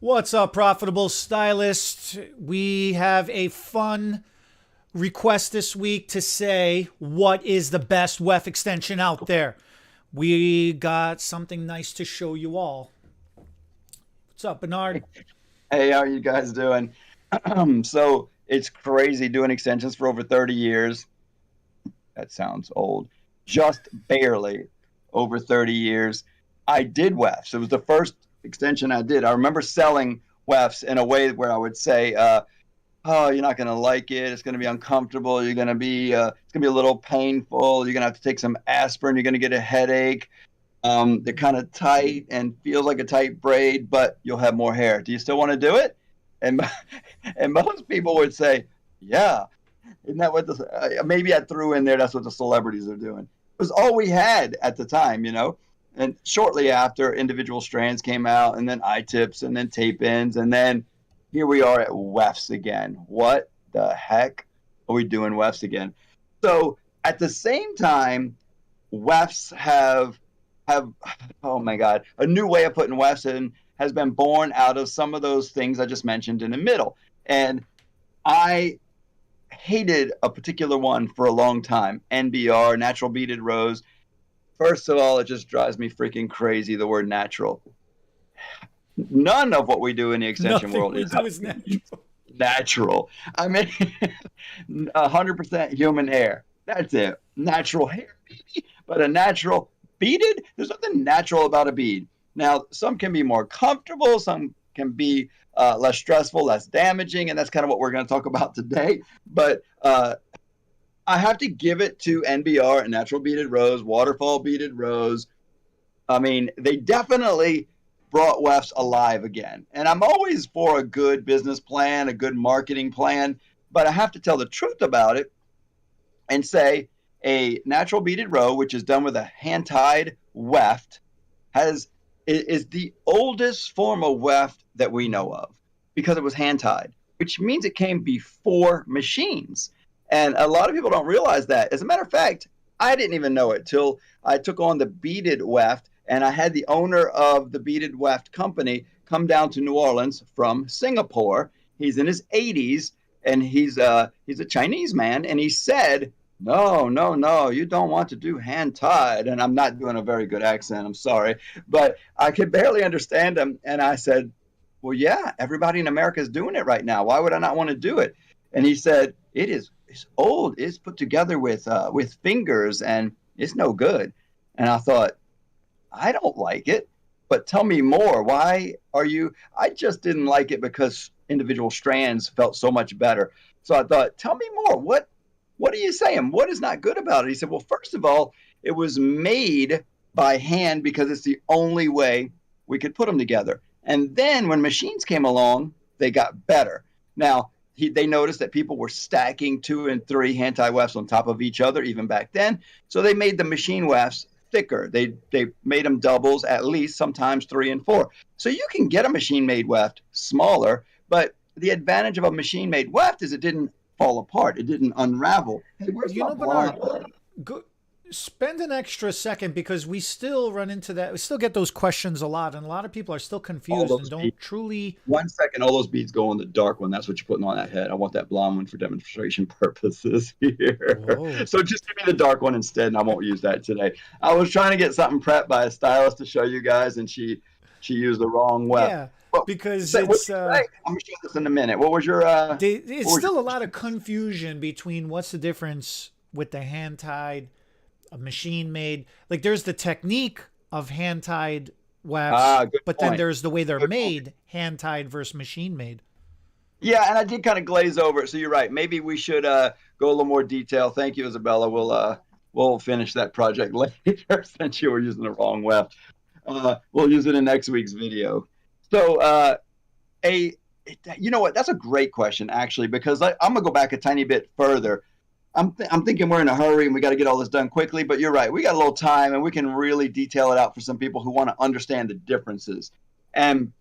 What's up, profitable stylists? We have a fun request this week to say what is the best weft extension out there. We got something nice to show you all. What's up, Bernard? Hey, how are you guys doing? So it's crazy doing extensions for over 30 years. That sounds old. Just barely over 30 years. I did wefts. It was the first extension I did. I remember selling wefts in a way where I would say, "Oh, you're not going to like it. It's going to be uncomfortable. It's going to be a little painful. You're going to have to take some aspirin. You're going to get a headache. They're kind of tight and feels like a tight braid, but you'll have more hair. Do you still want to do it?" And and most people would say, "Yeah." Isn't that what maybe I threw in there? That's what the celebrities are doing. It was all we had at the time. And shortly after, individual strands came out, and then I-tips, and then tape ins, and then here we are at wefts again. What the heck are we doing wefts again? So at the same time, wefts have oh my god, a new way of putting wefts in has been born out of some of those things I just mentioned in the middle. And I hated a particular one for a long time, NBR, natural beaded rose. First of all, it just drives me freaking crazy, the word natural. None of what we do in the extension Nothing world we is do is natural. natural. I mean, 100% human hair. That's it. Natural hair, baby. But a natural beaded, there's nothing natural about a bead. Now, some can be more comfortable, some can be less stressful, less damaging, and that's kind of what we're going to talk about today. But I have to give it to NBR and natural beaded rose, waterfall beaded rose. I mean, they definitely brought wefts alive again. And I'm always for a good business plan, a good marketing plan, but I have to tell the truth about it and say a natural beaded row, which is done with a hand-tied weft, is the oldest form of weft that we know of because it was hand-tied, which means it came before machines. And a lot of people don't realize that. As a matter of fact, I didn't even know it till I took on the beaded weft, and I had the owner of the beaded weft company come down to New Orleans from Singapore. He's in his 80s, and he's a Chinese man, and he said, "No, no, no, you don't want to do hand tied." And I'm not doing a very good accent, I'm sorry, but I could barely understand him. And I said, "Well, yeah, everybody in America is doing it right now. Why would I not want to do it?" And he said, It's old. It's put together with fingers, and it's no good." And I thought, I don't like it, but tell me more. Why are you? I just didn't like it because individual strands felt so much better. So I thought, tell me more. What are you saying? What is not good about it? He said, well, first of all, it was made by hand because it's the only way we could put them together. And then when machines came along, they got better. Now, they noticed that people were stacking 2 and 3 hand-tie wefts on top of each other even back then. So they made the machine wefts thicker. They made them doubles, at least sometimes 3 and 4. So you can get a machine-made weft smaller, but the advantage of a machine-made weft is it didn't fall apart. It didn't unravel. Hey, where's my Bernard, blonde? spend an extra second because we still run into that. We still get those questions a lot, and a lot of people are still confused and don't Beads. truly. 1 second, all those beads go on the dark one. That's what you're putting on that head. I want that blonde one for demonstration purposes here. Whoa. So just give me the dark one instead, and I won't use that today. I was trying to get something prepped by a stylist to show you guys, and she used the wrong weft. Yeah, Well, because say, it's I'm gonna show this in a minute. What was your it's what was still a your lot of confusion between what's the difference with the hand tied, a machine made. Like there's the technique of hand tied wefts, good but then point. there's the way they're Good point. made, hand tied versus machine made. Yeah, and I did kind of glaze over it. So you're right. Maybe we should go a little more detail. Thank you, Isabella. We'll finish that project later since you were using the wrong weft. We'll use it in next week's video. So you know what? That's a great question actually, because I'm gonna go back a tiny bit further. I'm thinking we're in a hurry and we got to get all this done quickly, but you're right. We got a little time and we can really detail it out for some people who want to understand the differences. And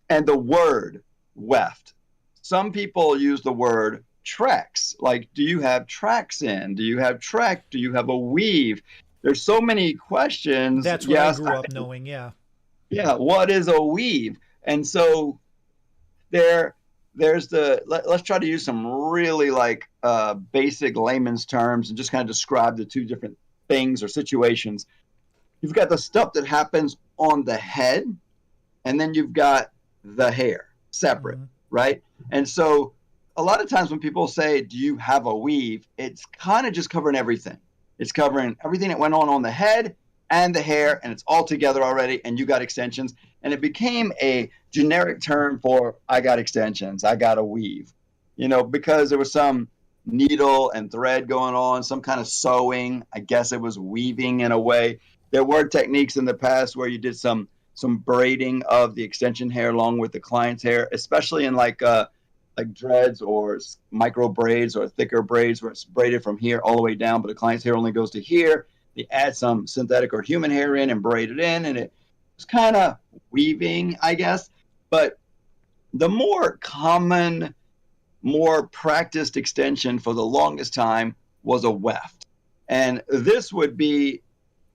the word weft. Some people use the word tracks. Like, do you have tracks in? Do you have track? Do you have a weave? There's so many questions. That's what I grew up knowing. Yeah. Yeah. What is a weave? And so there, let's try to use some really like basic layman's terms and just kind of describe the two different things or situations. You've got the stuff that happens on the head, and then you've got the hair separate, Mm-hmm. right? And so a lot of times when people say, do you have a weave? It's kind of just covering everything. It's covering everything that went on the head and the hair, and it's all together already, and you got extensions. And it became a generic term for, I got extensions, I got a weave, because there was some needle and thread going on, some kind of sewing. I guess it was weaving in a way. There were techniques in the past where you did some braiding of the extension hair along with the client's hair, especially in like dreads or micro braids or thicker braids where it's braided from here all the way down, but the client's hair only goes to here. They add some synthetic or human hair in and braid it in, and it's kind of weaving, I guess. But the more common, more practiced extension for the longest time was a weft. And this would be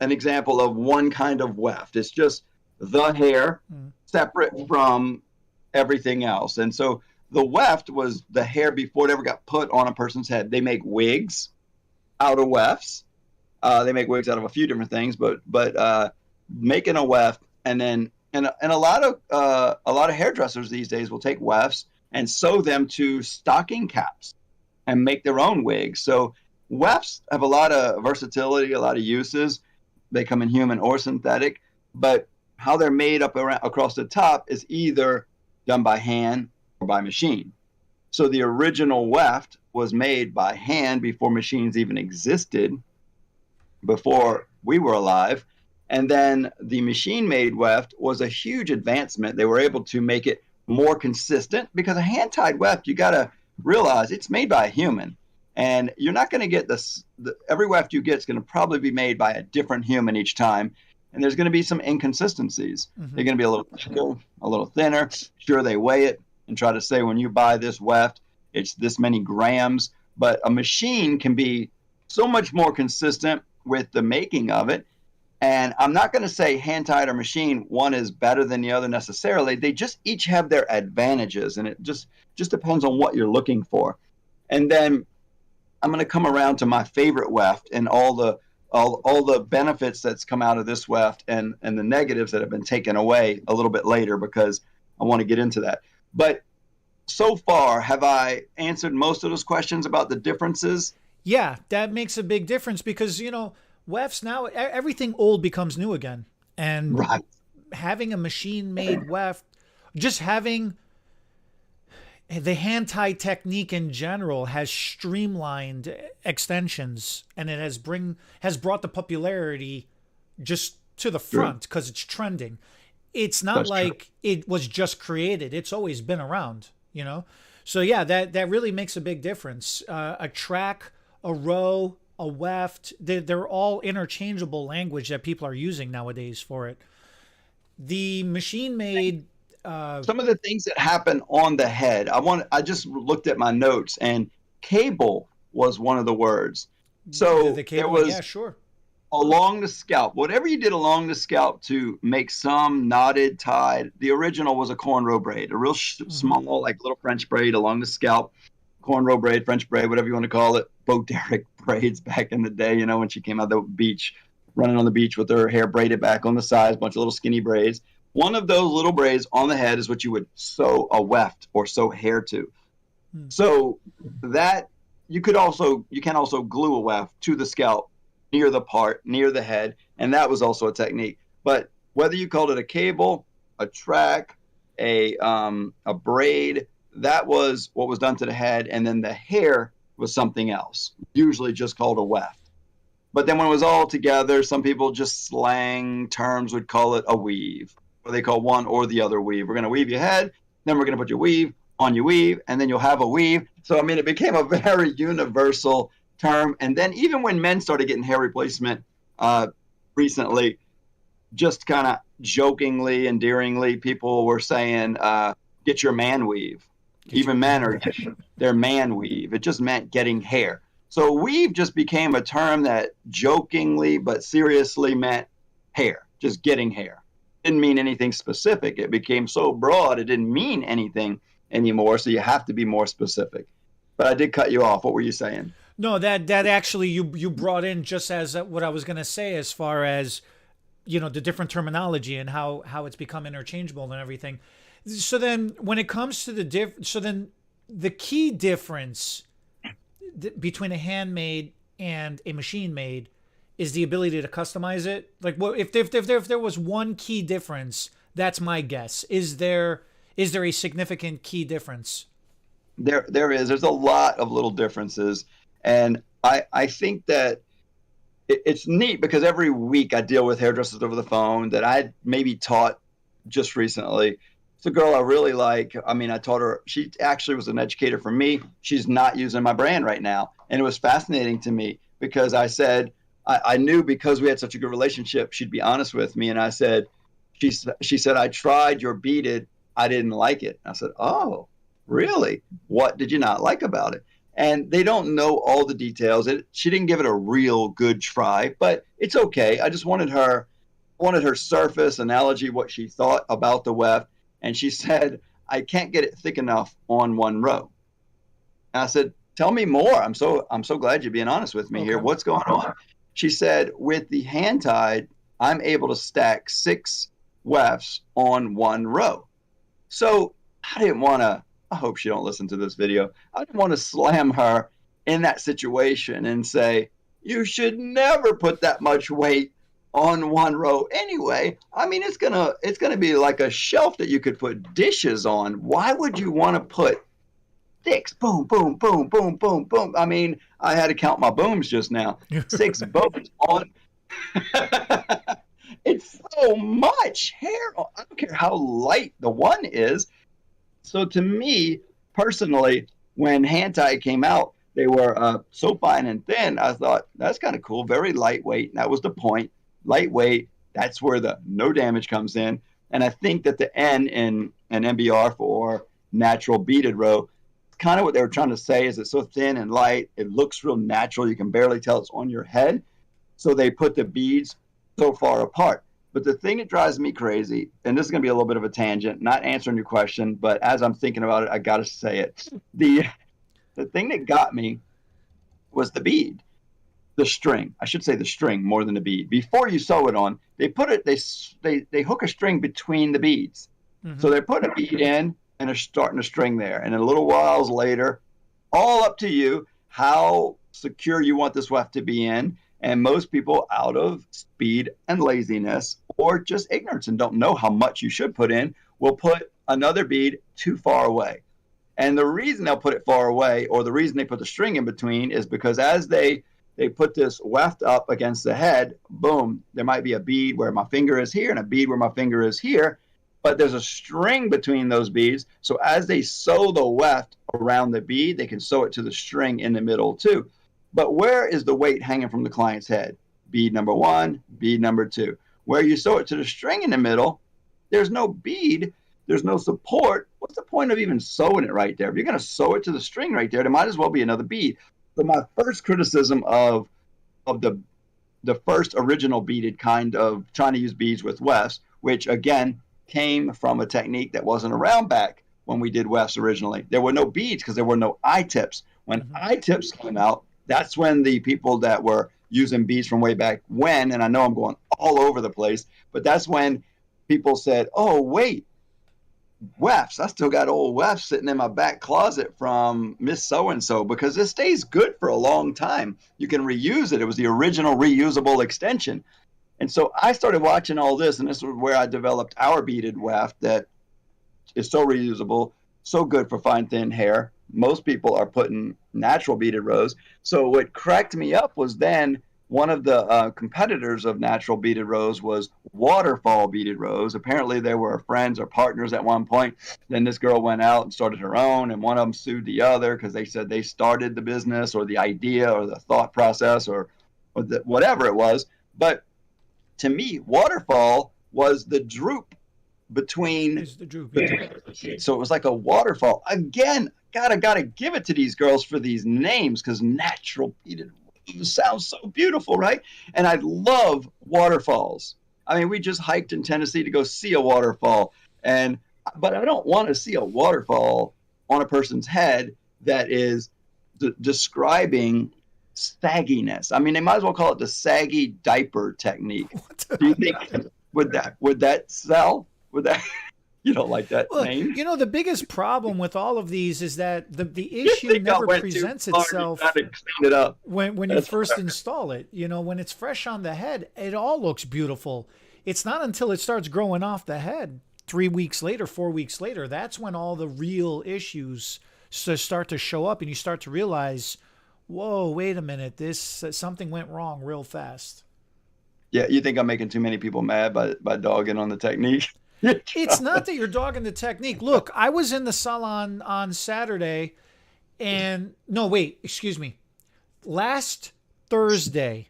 an example of one kind of weft. It's just the hair separate from everything else. And so the weft was the hair before it ever got put on a person's head. They make wigs out of wefts. They make wigs out of a few different things, but making a weft, and then and a lot of hairdressers these days will take wefts and sew them to stocking caps and make their own wigs. So wefts have a lot of versatility, a lot of uses. They come in human or synthetic, but how they're made up across the top is either done by hand or by machine. So the original weft was made by hand before machines even existed, before we were alive. And then the machine-made weft was a huge advancement. They were able to make it more consistent, because a hand-tied weft, you got to realize it's made by a human. And you're not going to get this. Every weft you get is going to probably be made by a different human each time. And there's going to be some inconsistencies. Mm-hmm. They're going to be a little thicker, a little thinner. Sure, they weigh it and try to say, when you buy this weft, it's this many grams. But a machine can be so much more consistent with the making of it. And I'm not going to say hand-tied or machine, one is better than the other necessarily. They just each have their advantages, and it just depends on what you're looking for. And then I'm going to come around to my favorite weft and all the benefits that's come out of this weft, and the negatives that have been taken away a little bit later, because I want to get into that. But so far, have I answered most of those questions about the differences? Yeah, that makes a big difference, because, wefts now, everything old becomes new again. And right. Having a machine-made weft, just having the hand-tied technique in general has streamlined extensions, and it has brought the popularity just to the front because it's trending. It's not That's like true. It was just created. It's always been around, So yeah, that really makes a big difference. A track, a row, a weft, they're all interchangeable language that people are using nowadays for it. The machine-made... some of the things that happen on the head, I just looked at my notes, and cable was one of the words. So the cable, there was, yeah, sure. Along the scalp, whatever you did along the scalp to make some knotted, tied, the original was a cornrow braid, a real small, like little French braid along the scalp. Cornrow braid, French braid, whatever you want to call it. Bo Derek braids back in the day, when she came out the beach, running on the beach with her hair braided back on the sides, a bunch of little skinny braids. One of those little braids on the head is what you would sew a weft or sew hair to. So that you can also glue a weft to the scalp near the head, and that was also a technique. But whether you called it a cable, a track, a braid, that was what was done to the head, and then the hair was something else, usually just called a weft. But then when it was all together, some people just slang terms would call it a weave, or they call one or the other weave. We're going to weave your head, then we're going to put your weave on your weave, and then you'll have a weave. So, it became a very universal term. And then even when men started getting hair replacement recently, just kind of jokingly, endearingly, people were saying, get your man weave. Even men are their man weave. It just meant getting hair. So weave just became a term that jokingly but seriously meant hair, just getting hair. didn't mean anything specific. It became so broad, it didn't mean anything anymore. So you have to be more specific. But I did cut you off. What were you saying? No, that actually you brought in just as what I was going to say as far as the different terminology and how it's become interchangeable and everything. So then when it comes to the key difference between a handmade and a machine made is the ability to customize it. Like, well, if there was one key difference, that's my guess. Is there a significant key difference? There is. There's a lot of little differences, and I think that it's neat because every week I deal with hairdressers over the phone that I maybe taught just recently. It's a girl I really like. I mean, I taught her. She actually was an educator for me. She's not using my brand right now, and it was fascinating to me because I said I knew because we had such a good relationship, she'd be honest with me, and I said, she said, I tried your beaded, I didn't like it. I said, oh, really? What did you not like about it? And they don't know all the details. She didn't give it a real good try, but it's okay. I just wanted her surface analogy, what she thought about the weft. And she said, I can't get it thick enough on one row. And I said, tell me more. I'm so glad you're being honest with me here. What's going on? She said, with the hand tied, I'm able to stack 6 wefts on one row. So I hope she don't listen to this video. I didn't want to slam her in that situation and say, you should never put that much weight on one row anyway. I mean, it's gonna be like a shelf that you could put dishes on. Why would you want to put 6 boom, boom, boom, boom, boom, boom? I mean, I had to count my booms just now. 6 booms on. It's so much hair. I don't care how light the one is. So to me, personally, when hand tie came out, they were so fine and thin. I thought, that's kind of cool, very lightweight. And that was the point. Lightweight, that's where the no damage comes in. And I think that the N in an MBR for natural beaded row, kind of what they were trying to say is it's so thin and light, it looks real natural. You can barely tell it's on your head. So they put the beads so far apart. But the thing that drives me crazy, and this is going to be a little bit of a tangent, not answering your question, but as I'm thinking about it, I got to say it. The thing that got me was the bead, the string. I should say the string more than the bead. Before you sew it on, they hook a string between the beads. Mm-hmm. So they're putting a bead in and they're starting a string there. And then a little whiles later, all up to you how secure you want this weft to be in. And most people, out of speed and laziness or just ignorance and don't know how much you should put in, will put another bead too far away. And the reason they'll put it far away, or the reason they put the string in between, is because as they put this weft up against the head, boom, there might be a bead where my finger is here and a bead where my finger is here, but there's a string between those beads. So as they sew the weft around the bead, they can sew it to the string in the middle too. But where is the weight hanging from the client's head? Bead number 1, bead number 2. Where you sew it to the string in the middle, there's no bead, there's no support. What's the point of even sewing it right there? If you're going to sew it to the string right there, there might as well be another bead. So my first criticism of the first original beaded kind of trying to use beads with wefts, which again came from a technique that wasn't around back when we did wefts originally. There were no beads because there were no eye tips. When eye tips came out, that's when the people that were using beads from way back when, and I know I'm going all over the place, but that's when people said, oh, wait, wefts. I still got old wefts sitting in my back closet from Miss So-and-so because it stays good for a long time. You can reuse it. It was the original reusable extension. And so I started watching all this, and this was where I developed our beaded weft that is so reusable, so good for fine, thin hair. Most people are putting natural beaded rows. So what cracked me up was then one of the competitors of natural beaded rows was waterfall beaded rows. Apparently they were friends or partners at one point. Then this girl went out and started her own, and one of them sued the other because they said they started the business or the idea or the thought process or whatever it was. But to me, waterfall was the droop between. It's the droop, yeah. So it was like a waterfall. Again, gotta give it to these girls for these names because natural beaded sounds so beautiful, right? And I love waterfalls. I mean, we just hiked in Tennessee to go see a waterfall, but I don't want to see a waterfall on a person's head that is describing sagginess. I mean, they might as well call it the saggy diaper technique. Do you think would that sell? Would that you don't like that Well, name? the biggest problem with all of these is that the issue never presents itself when you first install it. When it's fresh on the head, it all looks beautiful. It's not until it starts growing off the head 3 weeks later, 4 weeks later, that's when all the real issues start to show up, and you start to realize, whoa, wait a minute, something went wrong real fast. Yeah, you think I'm making too many people mad by dogging on the technique? It's not that you're dogging the technique. Look, I was in the salon on Saturday, and no, wait, excuse me. Last Thursday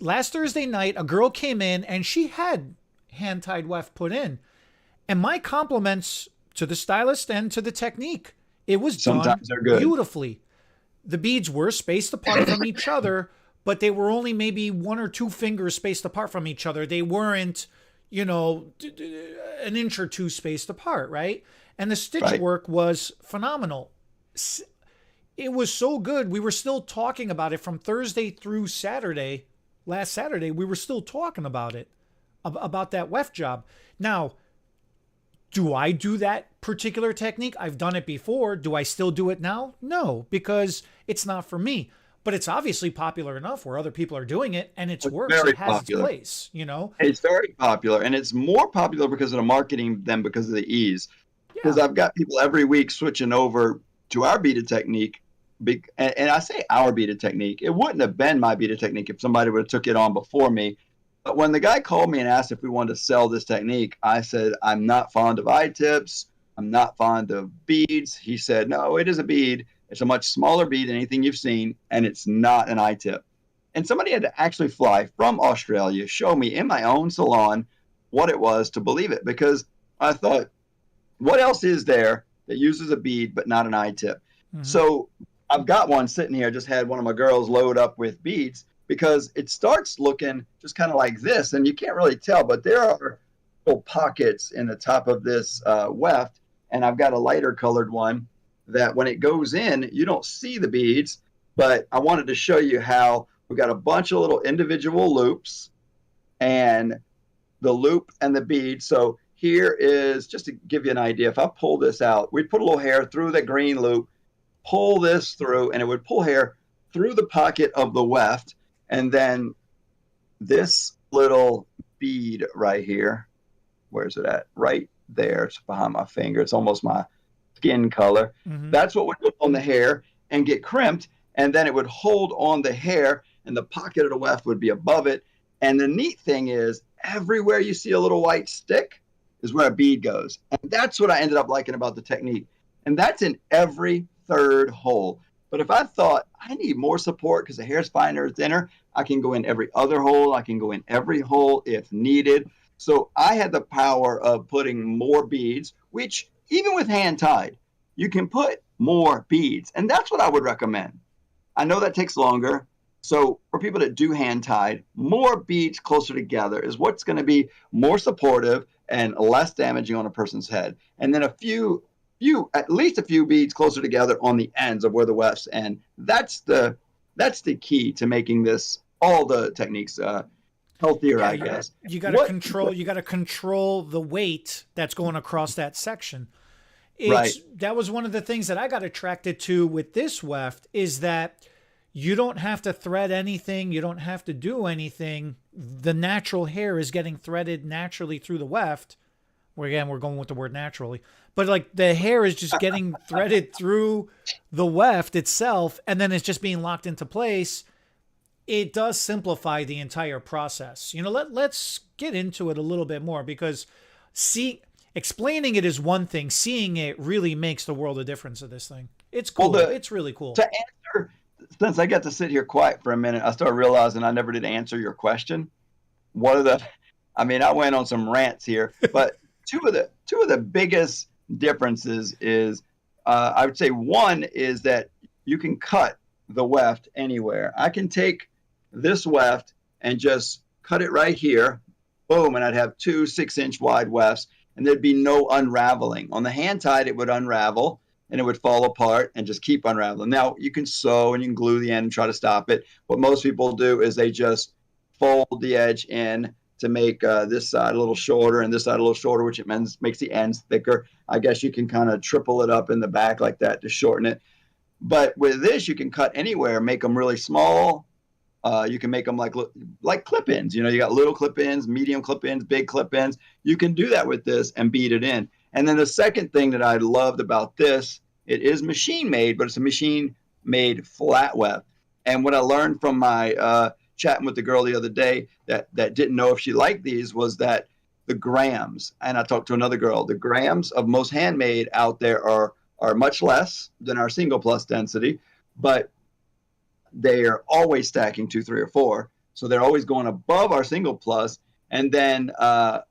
night, a girl came in and she had hand-tied weft put in. And my compliments to the stylist and to the technique. It was done beautifully. The beads were spaced apart from each other, but they were only maybe 1 or 2 fingers spaced apart from each other. They weren't, an inch or 2 spaced apart, right? And the stitch work was phenomenal. It was so good. We were still talking about it from Thursday through Saturday. Last Saturday, we were still talking about it, about that weft job. Now, do I do that particular technique? I've done it before. Do I still do it now? No, because it's not for me. But it's obviously popular enough where other people are doing it, and it works. It has its place, It's very popular, and it's more popular because of the marketing than because of the ease. Because I've got people every week switching over to our beaded technique. And I say our beaded technique. It wouldn't have been my beaded technique if somebody would have took it on before me. But when the guy called me and asked if we wanted to sell this technique, I said, I'm not fond of eye tips. I'm not fond of beads. He said, no, it is a bead. It's a much smaller bead than anything you've seen, and it's not an eye tip. And somebody had to actually fly from Australia, show me in my own salon what it was to believe it, because I thought, what else is there that uses a bead but not an eye tip? Mm-hmm. So I've got one sitting here. I just had one of my girls load up with beads, because it starts looking just kind of like this, and you can't really tell, but there are little pockets in the top of this weft, and I've got a lighter colored one that when it goes in, you don't see the beads, but I wanted to show you how we've got a bunch of little individual loops and the loop and the bead. So here is, just to give you an idea, if I pull this out, we'd put a little hair through the green loop, pull this through, and it would pull hair through the pocket of the weft. And then this little bead right here, where's it at? Right there. It's behind my finger. It's almost my skin color. Mm-hmm. That's what would put on the hair and get crimped. And then it would hold on the hair, and the pocket of the weft would be above it. And the neat thing is, everywhere you see a little white stick is where a bead goes. And that's what I ended up liking about the technique. And that's in every third hole. But if I thought I need more support because the hair's finer or thinner, I can go in every other hole. I can go in every hole if needed. So I had the power of putting more beads, which even with hand tied, you can put more beads. And that's what I would recommend. I know that takes longer. So for people that do hand tied, more beads closer together is what's going to be more supportive and less damaging on a person's head. And then at least a few beads closer together on the ends of where the wefts end. That's the key to making this, all the techniques, healthier, I guess. You got to control the weight that's going across that section. That was one of the things that I got attracted to with this weft, is that you don't have to thread anything. You don't have to do anything. The natural hair is getting threaded naturally through the weft. We're going with the word naturally, but like the hair is just getting threaded through the weft itself, and then it's just being locked into place. It does simplify the entire process. Let's get into it a little bit more, because explaining it is one thing. Seeing it really makes the world of difference of this thing. It's cool. It's really cool. To answer, since I got to sit here quiet for a minute, I started realizing I never did answer your question. I went on some rants here, but two of the biggest differences is, I would say one is that you can cut the weft anywhere. I can take this weft and just cut it right here, boom, and I'd have 2 6-inch wide wefts, and there'd be no unraveling. On the hand tied, it would unravel and it would fall apart and just keep unraveling. Now you can sew and you can glue the end and try to stop it. What most people do is they just fold the edge in to make this side a little shorter and this side a little shorter, which it makes the ends thicker. I guess you can kind of triple it up in the back like that to shorten it. But with this, you can cut anywhere, make them really small. You can make them like clip-ins. You know, you got little clip-ins, medium clip-ins, big clip-ins. You can do that with this and bead it in. And then the second thing that I loved about this, it is machine made, but it's a machine made flat weft. And what I learned from my chatting with the girl the other day that didn't know if she liked these was that the grams, and I talked to another girl, the grams of most handmade out there are much less than our single plus density, but they are always stacking 2, 3, or 4. So they're always going above our single plus. And then a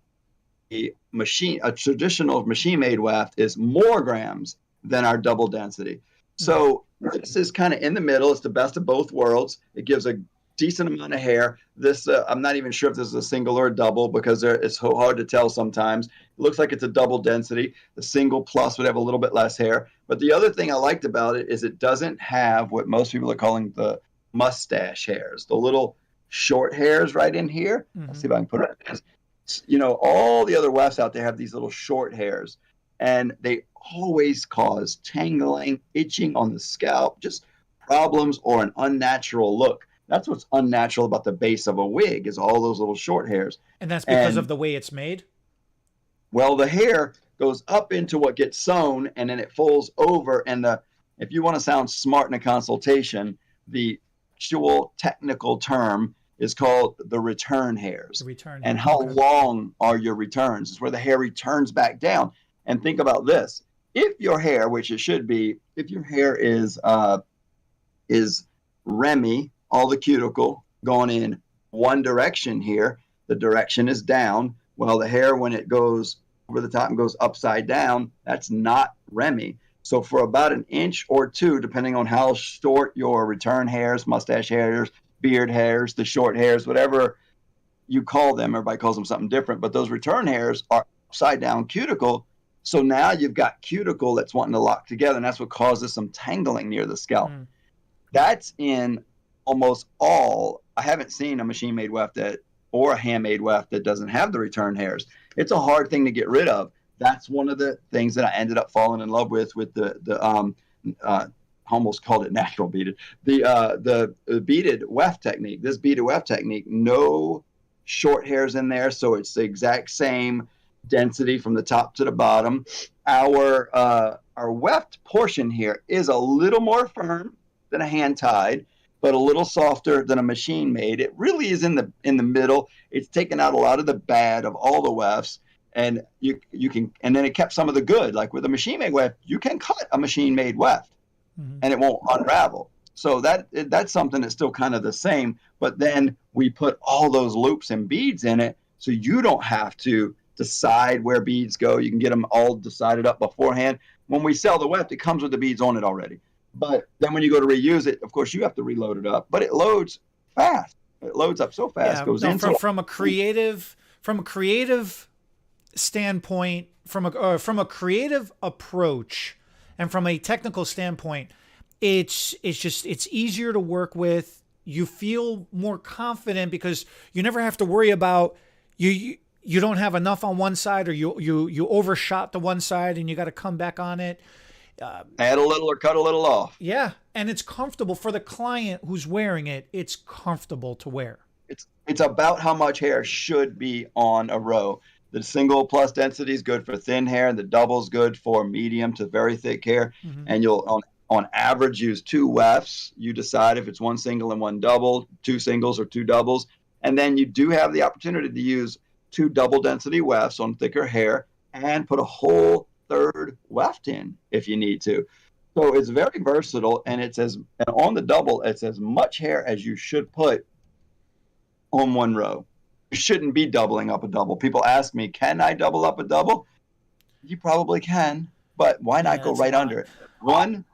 traditional machine made weft is more grams than our double density. So this is kind of in the middle. It's the best of both worlds. It gives a decent amount of hair. This, I'm not even sure if this is a single or a double because it's so hard to tell sometimes. It looks like it's a double density. The single plus would have a little bit less hair. But the other thing I liked about it is it doesn't have what most people are calling the mustache hairs, the little short hairs right in here. Let's see if I can put it. You know, all the other wefts out there have these little short hairs, and they always cause tangling, itching on the scalp, just problems or an unnatural look. That's what's unnatural about the base of a wig is all those little short hairs. And that's because of the way it's made? Well, the hair goes up into what gets sewn, and then it folds over. And if you want to sound smart in a consultation, the actual technical term is called the return hairs. And how long are your returns? It's where the hair returns back down. And think about this. If your hair, which it should be, if your hair is Remy, all the cuticle going in one direction here, the direction is down. Well, the hair, when it goes over the top and goes upside down, that's not Remy. So for about 1 inch or 2, depending on how short your return hairs, mustache hairs, beard hairs, the short hairs, whatever you call them, everybody calls them something different, but those return hairs are upside down cuticle. So now you've got cuticle that's wanting to lock together, and that's what causes some tangling near the scalp. That's in almost all. I haven't seen a machine-made weft or a handmade weft that doesn't have the return hairs. It's a hard thing to get rid of. That's one of the things that I ended up falling in love with the almost called it natural beaded, the beaded weft technique. This beaded weft technique, no short hairs in there, so it's the exact same density from the top to the bottom. Our weft portion here is a little more firm than a hand tied, but a little softer than a machine made. It really is in the middle. It's taken out a lot of the bad of all the wefts, and you can, and then it kept some of the good. Like with a machine made weft, you can cut a machine made weft, and it won't unravel. So that's something that's still kind of the same. But then we put all those loops and beads in it, so you don't have to decide where beads go. You can get them all decided up beforehand. When we sell the weft, it comes with the beads on it already. But then when you go to reuse it, of course, you have to reload it up. But it loads fast. It loads up so fast. From a creative standpoint, from a creative approach, and from a technical standpoint, it's easier to work with. You feel more confident because you never have to worry about you don't have enough on one side, or you overshot the one side and you got to come back on it. Add a little or cut a little off. Yeah, and it's comfortable for the client who's wearing it. It's comfortable to wear. It's about how much hair should be on a row. The single plus density is good for thin hair, and the double is good for medium to very thick hair. And you'll on average use 2 wefts. You decide if it's 1 single and 1 double, 2 singles or 2 doubles, and then you do have the opportunity to use 2 double density wefts on thicker hair and put a whole 3rd weft in if you need to. So it's very versatile, and and on the double, it's as much hair as you should put on one row. You shouldn't be doubling up a double. People ask me, can I double up a double? You probably can, but why not go right under it? 1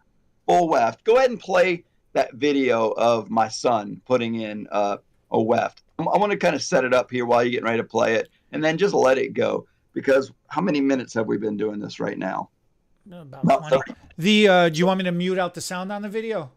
full weft. Go ahead and play that video of my son putting in a weft. I want to kind of set it up here while you're getting ready to play it, and then just let it go. Because how many minutes have we been doing this right now? About About 20. 30. Do you want me to mute out the sound on the video?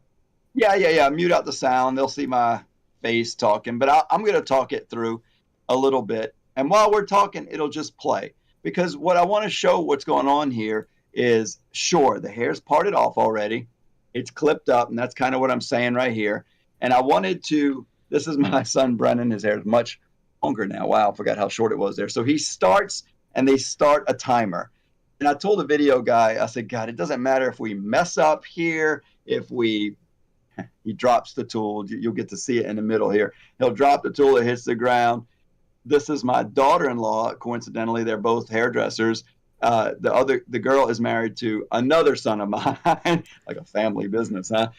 Yeah. Mute out the sound. They'll see my face talking, but I'm going to talk it through a little bit. And while we're talking, it'll just play. Because what I want to show what's going on here is, sure, the hair's parted off already. It's clipped up, and that's kind of what I'm saying right here. And I wanted to, this is my son, Brennan. His hair is much longer now. Wow, I forgot how short it was there. So he starts, and they start a timer. And I told the video guy, I said, God, it doesn't matter if we mess up here, if he drops the tool. You'll get to see it in the middle here. He'll drop the tool, it hits the ground. This is my daughter-in-law. Coincidentally, they're both hairdressers. The girl is married to another son of mine, like a family business, huh?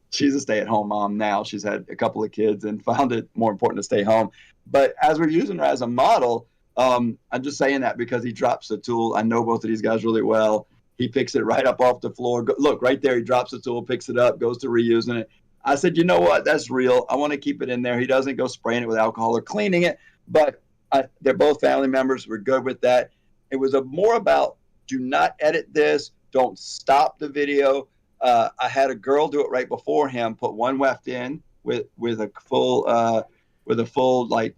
She's a stay-at-home mom now. She's had a couple of kids and found it more important to stay home. But as we're using her as a model, I'm just saying that because he drops the tool. I know both of these guys really well. He picks it right up off the floor. Look, right there, he drops the tool, picks it up, goes to reusing it. I said, you know what? That's real. I want to keep it in there. He doesn't go spraying it with alcohol or cleaning it, but they're both family members. We're good with that. It was more about, do not edit this. Don't stop the video. I had a girl do it right before him, put one weft in with a full like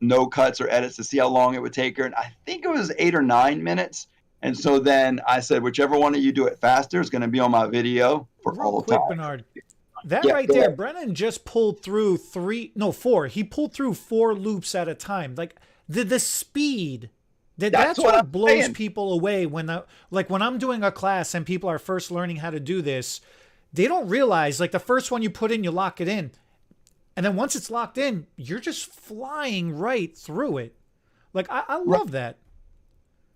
no cuts or edits to see how long it would take her. And I think it was 8 or 9 minutes. And so then I said, whichever one of you do it faster is going to be on my video for all quick, time. Bernard. That right there, Brennan just pulled through 4. He pulled through 4 loops at a time. Like the speed. That's what blows people away when I'm doing a class and people are first learning how to do this. They don't realize, like, the first one you put in, you lock it in. And then once it's locked in, you're just flying right through it. Like, I love that.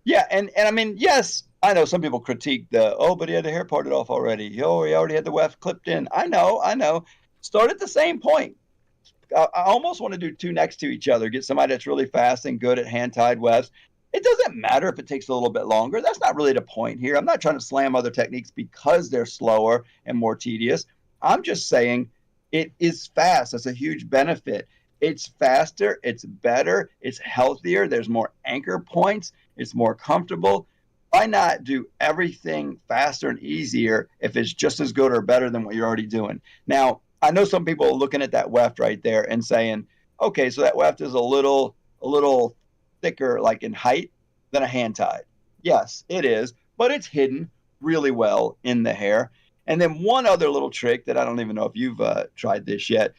Yeah, and I mean, yes, I know some people critique but he had the hair parted off already. He already had the weft clipped in. I know. Start at the same point. I almost want to do 2 next to each other. Get somebody that's really fast and good at hand-tied wefts. It doesn't matter if it takes a little bit longer. That's not really the point here. I'm not trying to slam other techniques because they're slower and more tedious. I'm just saying it is fast. That's a huge benefit. It's faster. It's better. It's healthier. There's more anchor points. It's more comfortable. Why not do everything faster and easier if it's just as good or better than what you're already doing? Now, I know some people are looking at that weft right there and saying, okay, so that weft is a little thicker, like in height, than a hand tied. Yes, it is, but it's hidden really well in the hair. And then one other little trick that I don't even know if you've tried this yet.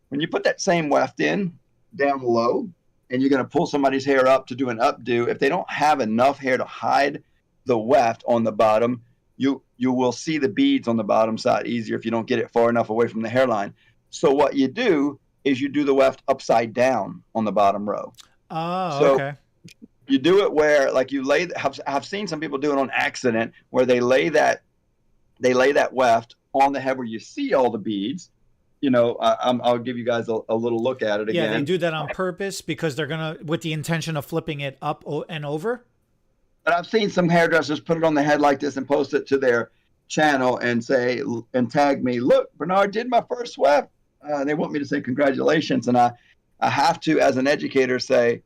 When you put that same weft in down low and you're going to pull somebody's hair up to do an updo, if they don't have enough hair to hide the weft on the bottom, you will see the beads on the bottom side easier if you don't get it far enough away from the hairline. So what you do is you do the weft upside down on the bottom row. Oh, so okay. You do it where, like, you lay. I've seen some people do it on accident where they lay that weft on the head where you see all the beads. You know, I'll give you guys a little look at it again. Yeah, they do that on purpose because they're gonna, with the intention of flipping it up and over. But I've seen some hairdressers put it on the head like this and post it to their channel and say and tag me. Look, Bernard did my first weft. They want me to say congratulations, and I have to, as an educator, say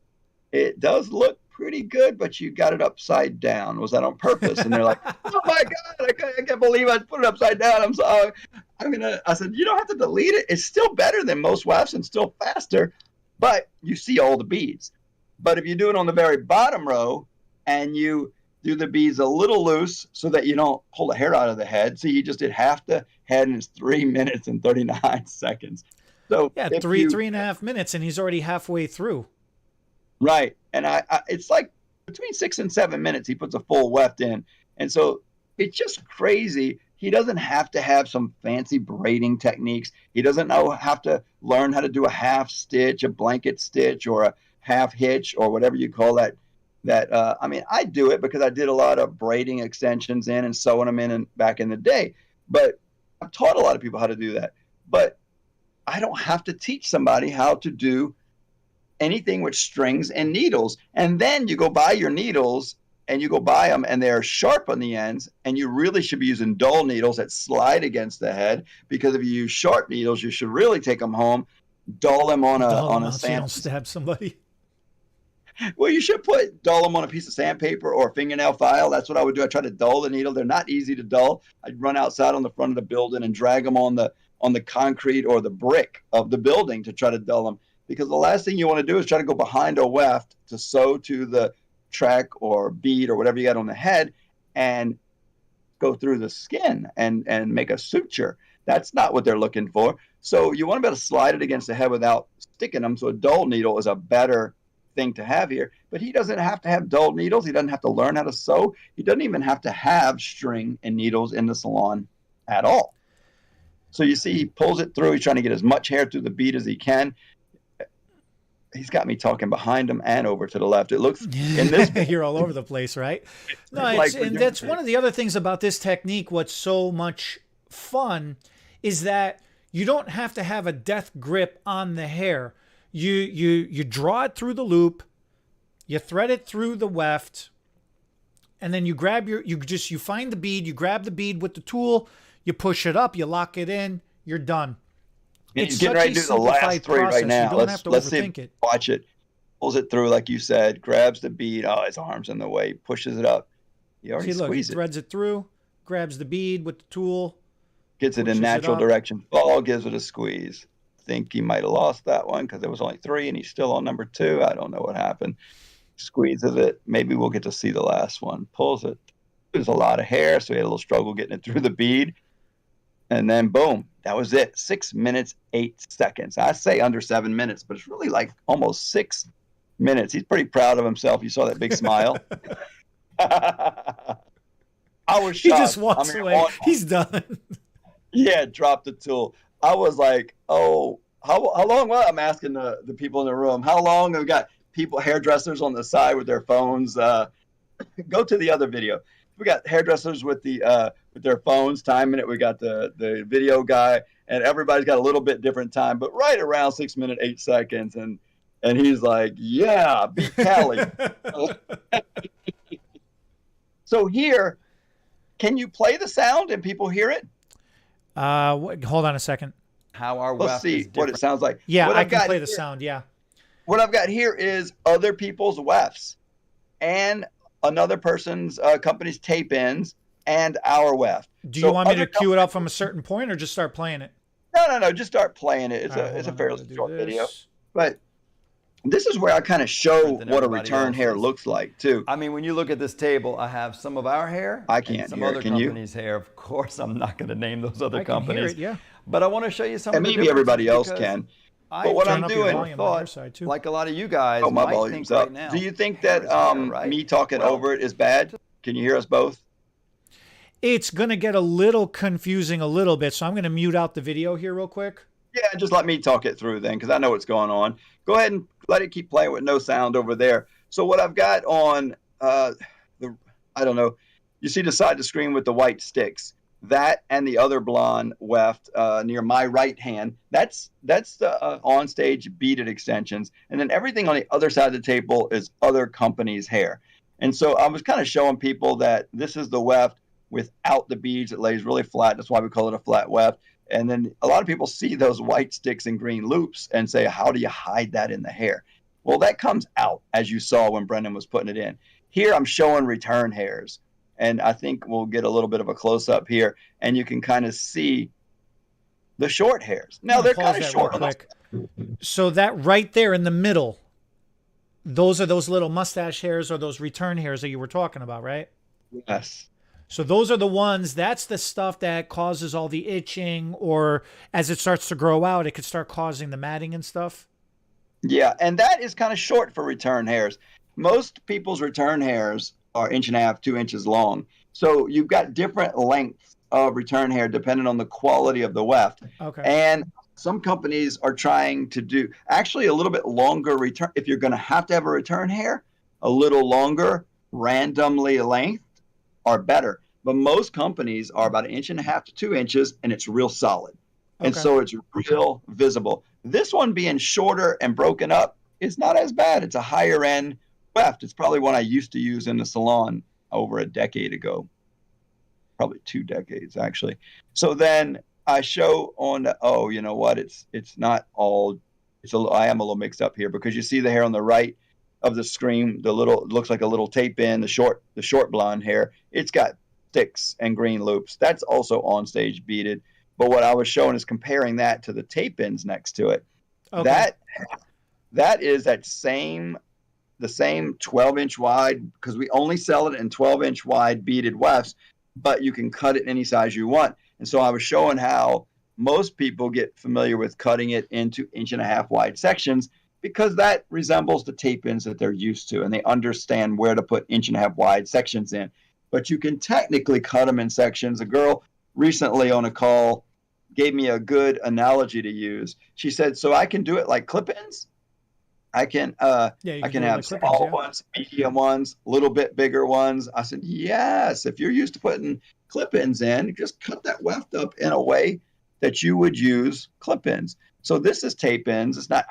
it does look pretty good, but you got it upside down. Was that on purpose? And they're like, oh my God, I can't believe I put it upside down. I'm sorry. I said, you don't have to delete it. It's still better than most wefts and still faster, but you see all the beads. But if you do it on the very bottom row and you do the beads a little loose so that you don't pull the hair out of the head. See, he just did half the head in 3 minutes and 39 seconds. So yeah, 3.5 minutes, and he's already halfway through. Right. And it's like between 6 and 7 minutes, he puts a full weft in. And so it's just crazy. He doesn't have to have some fancy braiding techniques. He doesn't have to learn how to do a half stitch, a blanket stitch, or a half hitch, or whatever you call that. I mean, I do it because I did a lot of braiding extensions in and sewing them in back in the day. But I've taught a lot of people how to do that. But I don't have to teach somebody how to do anything with strings and needles. And then you go buy your needles and you go buy them and they're sharp on the ends, and you really should be using dull needles that slide against the head, because if you use sharp needles, you should really take them home dull them on Dull them a out so you sand. don't stab somebody. Well, you should dull them on a piece of sandpaper or a fingernail file. That's what I would do. I try to dull the needle. They're not easy to dull. I'd run outside on the front of the building and drag them on the concrete or the brick of the building to try to dull them. Because the last thing you want to do is try to go behind a weft to sew to the track or bead or whatever you got on the head and go through the skin and make a suture. That's not what they're looking for. So you want to be able to slide it against the head without sticking them. So a dull needle is a better thing to have here. But he doesn't have to have dull needles. He doesn't have to learn how to sew. He doesn't even have to have string and needles in the salon at all. So you see, he pulls it through. He's trying to get as much hair through the bead as he can. He's got me talking behind him and over to the left. It looks in this. You're all over the place, right? No, and that's one of the other things about this technique. What's so much fun is that you don't have to have a death grip on the hair. You draw it through the loop, you thread it through the weft, and then you grab you find the bead, you grab the bead with the tool, you push it up, you lock it in, you're done. He's getting ready to do the last three right now. Let's see him watch it. Pulls it through like you said, grabs the bead. Oh, his arm's in the way. Pushes it up. He already squeezed it. He threads it through, grabs the bead with the tool. Gets it in natural direction. Fall, gives it a squeeze. Think he might have lost that one because there was only 3 and he's still on number 2. I don't know what happened. Squeezes it. Maybe we'll get to see the last one. Pulls it. There's a lot of hair, so he had a little struggle getting it through the bead. And then boom, that was it. 6 minutes, 8 seconds. I say under 7 minutes, but it's really like almost 6 minutes. He's pretty proud of himself. You saw that big smile. I was shocked. He just walks away. He's done. Yeah, dropped the tool. I was like, oh, how long? Well, I'm asking the people in the room, how long? We've got hairdressers on the side with their phones. Go to the other video. We got hairdressers with their phones timing it. We got the video guy, and everybody's got a little bit different time, but right around 6 minutes, 8 seconds. And he's like, yeah, beat Callie. So here, can you play the sound and people hear it? Hold on a second. How our Let's see what it sounds like. Yeah, I can play the sound. Yeah. What I've got here is other people's wefts and another person's company's tape ins and our weft. Do you want me to cue it up from a certain point or just start playing it? No. Just start playing it. It's a fairly short video. But this is where I kind of show what a return hair looks like, too. I mean, when you look at this table, I have some of our hair. I can't and some hear other it. Can you? companies' hair. Of course, I'm not going to name those other I companies. can hear it, yeah. But I want to show you some And of the maybe everybody else differences can. because But what I I'm doing, like a lot of you guys, my might volume's think up. right now. Do you think that hair, right? me talking over it is bad? Can you hear us both? It's going to get a little confusing a little bit, so I'm going to mute out the video here real quick. Yeah, just let me talk it through then, because I know what's going on. Go ahead and let it keep playing with no sound over there. So what I've got on I don't know, you see the side of the screen with the white sticks. That and the other blonde weft near my right hand, that's the on-stage beaded extensions. And then everything on the other side of the table is other companies' hair. And so I was kind of showing people that this is the weft without the beads. It lays really flat. That's why we call it a flat weft. And then a lot of people see those white sticks and green loops and say, how do you hide that in the hair? Well, that comes out, as you saw when Brendan was putting it in. Here I'm showing return hairs. And I think we'll get a little bit of a close-up here, and you can kind of see the short hairs. Now, they're kind of short. Quick. So that right there in the middle, those are those little mustache hairs or those return hairs that you were talking about, right? Yes. So those are the ones, that's the stuff that causes all the itching, or as it starts to grow out, it could start causing the matting and stuff. Yeah, and that is kind of short for return hairs. Most people's return hairs are 1.5 inches, 2 inches long. So you've got different lengths of return hair depending on the quality of the weft. Okay. And some companies are trying to do actually a little bit longer return. If you're going to have a return hair, a little longer, randomly length are better. But most companies are about 1.5 inches to 2 inches, and it's real solid. And so it's real visible. This one being shorter and broken up is not as bad. It's a higher end weft. It's probably one I used to use in the salon over a decade ago. Probably 2 decades, actually. So then I show on the, oh, you know what? It's not all I am a little mixed up here because you see the hair on the right of the screen, it looks like a little tape in, the short blonde hair. It's got sticks and green loops. That's also on stage beaded. But what I was showing is comparing that to the tape ins next to it. Okay. That is the same 12-inch wide, because we only sell it in 12-inch wide beaded wefts, but you can cut it any size you want. And so I was showing how most people get familiar with cutting it into 1.5-inch wide sections because that resembles the tape ins that they're used to, and they understand where to put 1.5-inch wide sections in. But you can technically cut them in sections. A girl recently on a call gave me a good analogy to use. She said, so I can do it like clip-ins? I can have like small ones, medium ones, a little bit bigger ones. I said, yes, if you're used to putting clip-ins in, just cut that weft up in a way that you would use clip-ins. So this is tape-ins. It's not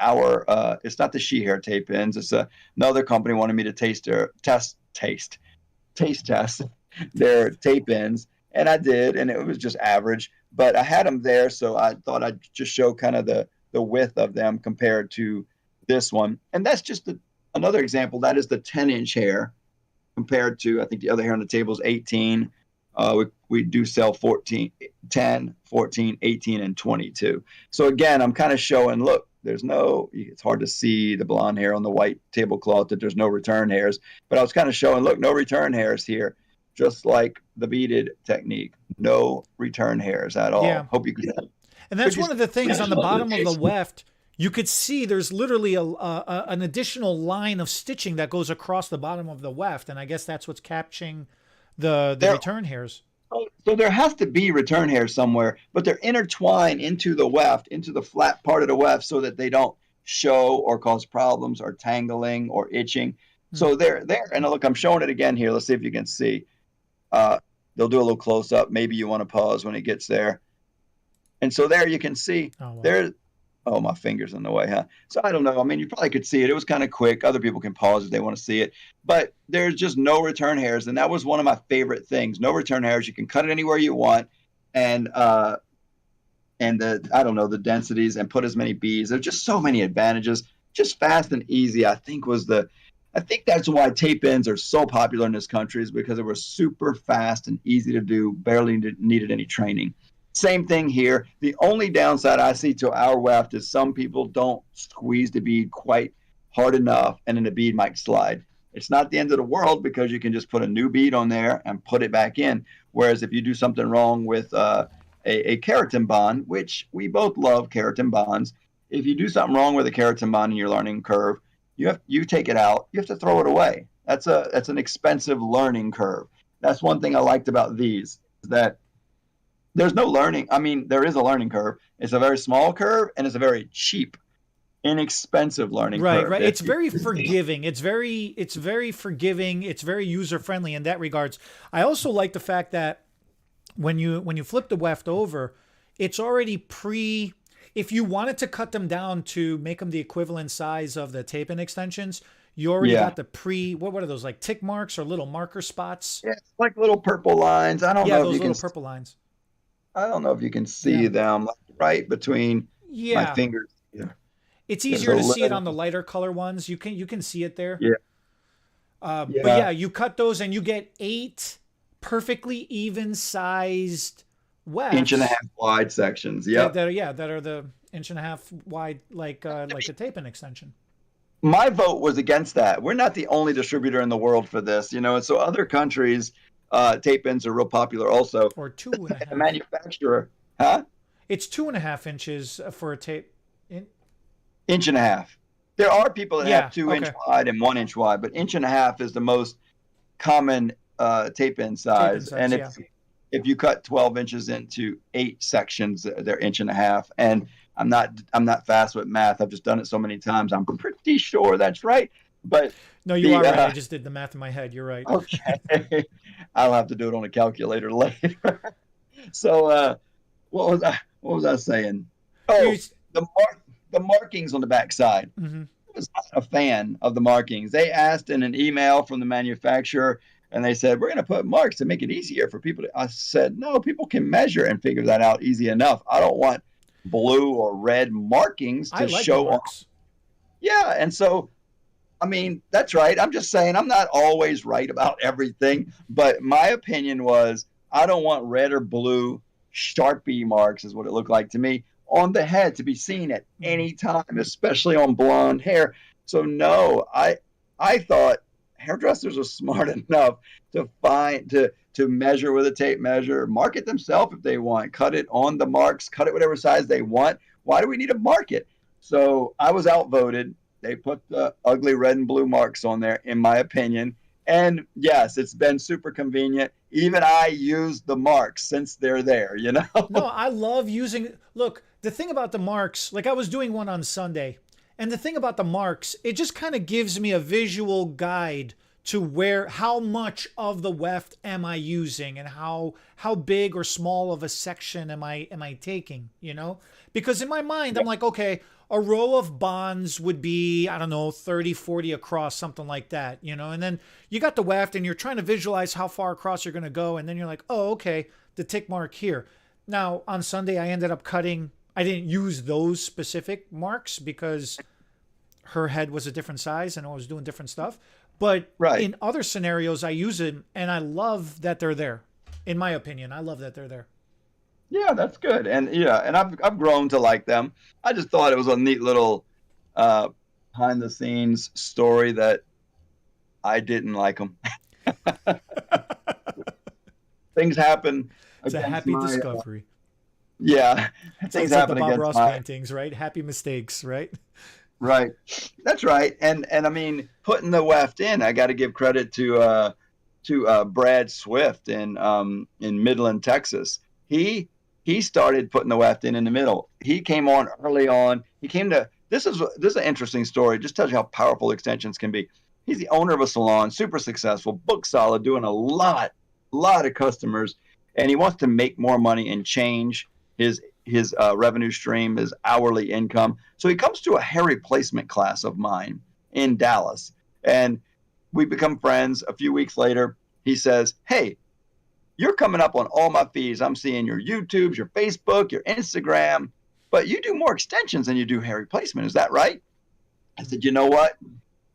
it's not the She Hair tape-ins. It's another company wanted me to taste test their tape-ins, and I did, and it was just average. But I had them there, so I thought I'd just show kind of the width of them compared to this one. And that's just another example. That is the 10-inch hair compared to, I think the other hair on the table is 18. We do sell 14, 10, 14, 18, and 22. So again, I'm kind of showing, look, it's hard to see the blonde hair on the white tablecloth that there's no return hairs. But I was kind of showing, look, no return hairs here, just like the beaded technique. No return hairs at all. Yeah. Hope you can. And that's one of the things on the bottom of the weft. You could see there's literally an additional line of stitching that goes across the bottom of the weft, and I guess that's what's capturing the return hairs. So there has to be return hairs somewhere, but they're intertwined into the weft, into the flat part of the weft, so that they don't show or cause problems or tangling or itching. So they're there. And look, I'm showing it again here. Let's see if you can see. They'll do a little close up. Maybe you want to pause when it gets there. And so there you can see there. Oh, my finger's in the way, huh? So I don't know. I mean, you probably could see it. It was kind of quick. Other people can pause if they want to see it. But there's just no return hairs. And that was one of my favorite things. No return hairs. You can cut it anywhere you want. And the densities, and put as many beads. There's just so many advantages. Just fast and easy, I think that's why tape ins are so popular in this country, is because it was super fast and easy to do. Barely needed any training. Same thing here. The only downside I see to our weft is some people don't squeeze the bead quite hard enough, and then the bead might slide. It's not the end of the world, because you can just put a new bead on there and put it back in. Whereas if you do something wrong with a keratin bond, which we both love keratin bonds, if you do something wrong with a keratin bond in your learning curve, you take it out, you have to throw it away. That's an expensive learning curve. That's one thing I liked about these, that there's no learning. I mean, there is a learning curve. It's a very small curve, and it's a very cheap, inexpensive learning curve. Right. It's very forgiving. It's very forgiving. It's very user friendly in that regards. I also like the fact that when you flip the weft over, it's already if you wanted to cut them down to make them the equivalent size of the tape-in extensions, you already got the what are those, like tick marks or little marker spots? Yeah, it's like little purple lines. I don't know those if you little can purple lines. I don't know if you can see them, like right between my fingers. Yeah. It's easier to see it on the lighter color ones. You can see it there. Yeah. But yeah, you cut those and you get 8 perfectly even sized wefts. 1.5-inch wide sections. That are the 1.5-inch wide, like a tape-in extension. My vote was against that. We're not the only distributor in the world for this, and so other countries, tape-ins are real popular also. Or 2.5. The manufacturer, huh? It's 2.5 inches for a tape. 1.5 inch. There are people that have 2-inch wide and 1-inch wide, but 1.5 inch is the most common tape-in size. And if you cut 12 inches into 8 sections, they're 1.5 inch. And I'm not fast with math. I've just done it so many times. I'm pretty sure that's right. But no, you are right. I just did the math in my head. You're right. Okay. I'll have to do it on a calculator later. So what was I saying? Oh, the markings on the back side. Mm-hmm. I was not a fan of the markings. They asked in an email from the manufacturer, and they said, we're going to put marks to make it easier for people. I said, no, people can measure and figure that out easy enough. I don't want blue or red markings I to like the show off. marks. Yeah, and so I mean, that's right. I'm just saying I'm not always right about everything, but my opinion was I don't want red or blue Sharpie marks, is what it looked like to me, on the head to be seen at any time, especially on blonde hair. So no, I thought hairdressers are smart enough to measure with a tape measure, mark it themselves if they want, cut it on the marks, cut it whatever size they want. Why do we need to mark it? So I was outvoted. They put the ugly red and blue marks on there, in my opinion. And yes, it's been super convenient. Even I use the marks since they're there, you know? No, I love using. Look, the thing about the marks, like I was doing one on Sunday, and the thing about the marks, it just kind of gives me a visual guide to how much of the weft am I using, and how big or small of a section am I taking, you know? Because in my mind, I'm like, okay, a row of bonds would be, I don't know, 30, 40 across, something like that, you know? And then you got the weft and you're trying to visualize how far across you're going to go. And then you're like, oh, okay, the tick mark here. Now, on Sunday, I ended up I didn't use those specific marks because her head was a different size and I was doing different stuff. But in other scenarios, I use them and I love that they're there. In my opinion, I love that they're there. Yeah, that's good. And yeah, and I've grown to like them. I just thought it was a neat little behind the scenes story that I didn't like them. Things happen. It's a happy discovery. Yeah, things happen like the Bob Ross paintings, right? Happy mistakes, right? Right, that's right. And I mean, putting the weft in, I got to give credit to Brad Swift in Midland, Texas. He started putting the weft in the middle. He came on early on. This is an interesting story. Just tells you how powerful extensions can be. He's the owner of a salon, super successful, book solid, doing a lot of customers, and he wants to make more money and change his revenue stream, his hourly income. So he comes to a hair replacement class of mine in Dallas, and we become friends. A few weeks later, he says, "Hey, you're coming up on all my feeds. I'm seeing your YouTubes, your Facebook, your Instagram, but you do more extensions than you do hair replacement. Is that right?" I said, "You know what?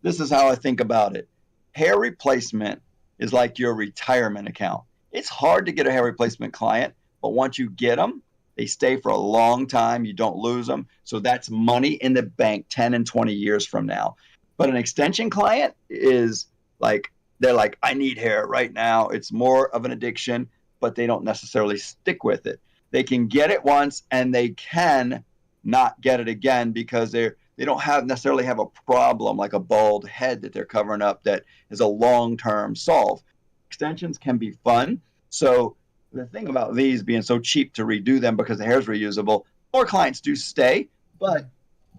This is how I think about it. Hair replacement is like your retirement account. It's hard to get a hair replacement client, but once you get them, they stay for a long time. You don't lose them. So that's money in the bank 10 and 20 years from now. But an extension client is like, they're like, I need hair right now. It's more of an addiction, but they don't necessarily stick with it. They can get it once and they can not get it again because they don't necessarily have a problem like a bald head that they're covering up that is a long-term solve. Extensions can be fun. So the thing about these being so cheap to redo them because the hair is reusable, more clients do stay. But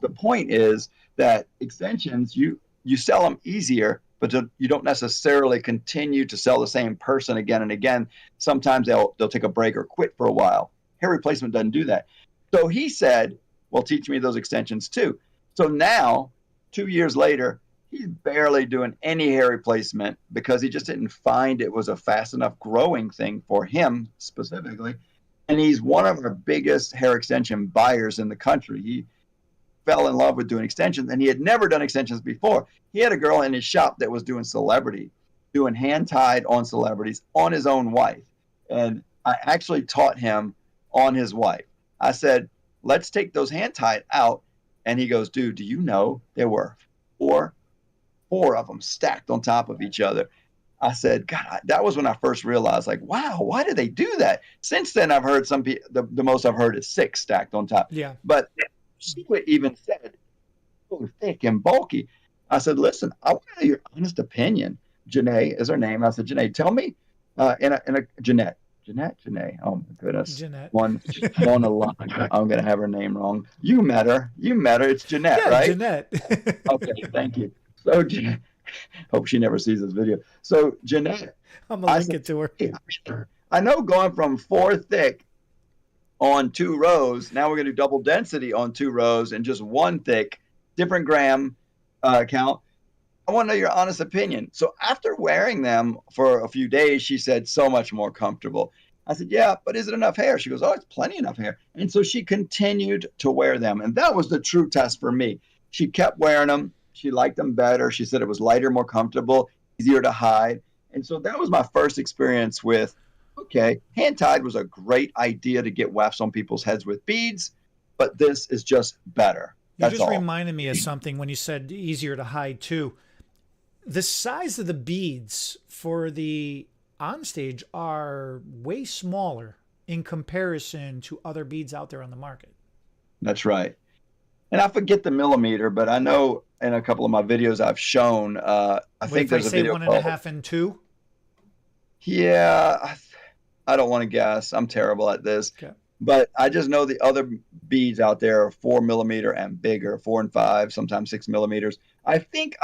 the point is that extensions, you sell them easier, but you don't necessarily continue to sell the same person again and again. Sometimes they'll take a break or quit for a while. Hair replacement doesn't do that. So he said, well, teach me those extensions too. So now, 2 years later, he's barely doing any hair replacement because he just didn't find it was a fast enough growing thing for him specifically. And he's one of our biggest hair extension buyers in the country. He fell in love with doing extensions, and he had never done extensions before. He had a girl in his shop that was doing hand-tied on celebrities on his own wife. And I actually taught him on his wife. I said, let's take those hand-tied out. And he goes, dude, do you know there were four of them stacked on top of each other? I said, God, that was when I first realized, like, wow, why do they do that? Since then, I've heard some people, the most I've heard is 6 stacked on top. Yeah. But she even said, oh, thick and bulky. I said, listen, I want to know your honest opinion. Janae is her name. I said, Janae, tell me, Janae. Oh my goodness. Jeanette. One along. I'm gonna have her name wrong. You met her. It's Jeanette, yeah, right? Jeanette. Okay, thank you. So, hope she never sees this video. So, Jeanette, I'm gonna link it to her. Hey, I know going from 4 thick on 2 rows. Now we're gonna do double density on 2 rows and just 1 thick, different gram count. I want to know your honest opinion. So after wearing them for a few days, she said so much more comfortable. I said, yeah, but is it enough hair? She goes, oh, it's plenty enough hair. And so she continued to wear them. And that was the true test for me. She kept wearing them. She liked them better. She said it was lighter, more comfortable, easier to hide. And so that was my first experience with, okay, hand tied was a great idea to get wefts on people's heads with beads, but this is just better. You just reminded me of something when you said easier to hide too. The size of the beads for the onstage are way smaller in comparison to other beads out there on the market. That's right. And I forget the millimeter, but I know in a couple of my videos I've shown, I think there's a video called 1.5 and 2? Yeah, I don't want to guess. I'm terrible at this. Okay. But I just know the other beads out there are 4 millimeter and bigger, 4 and 5, sometimes 6 millimeters. I think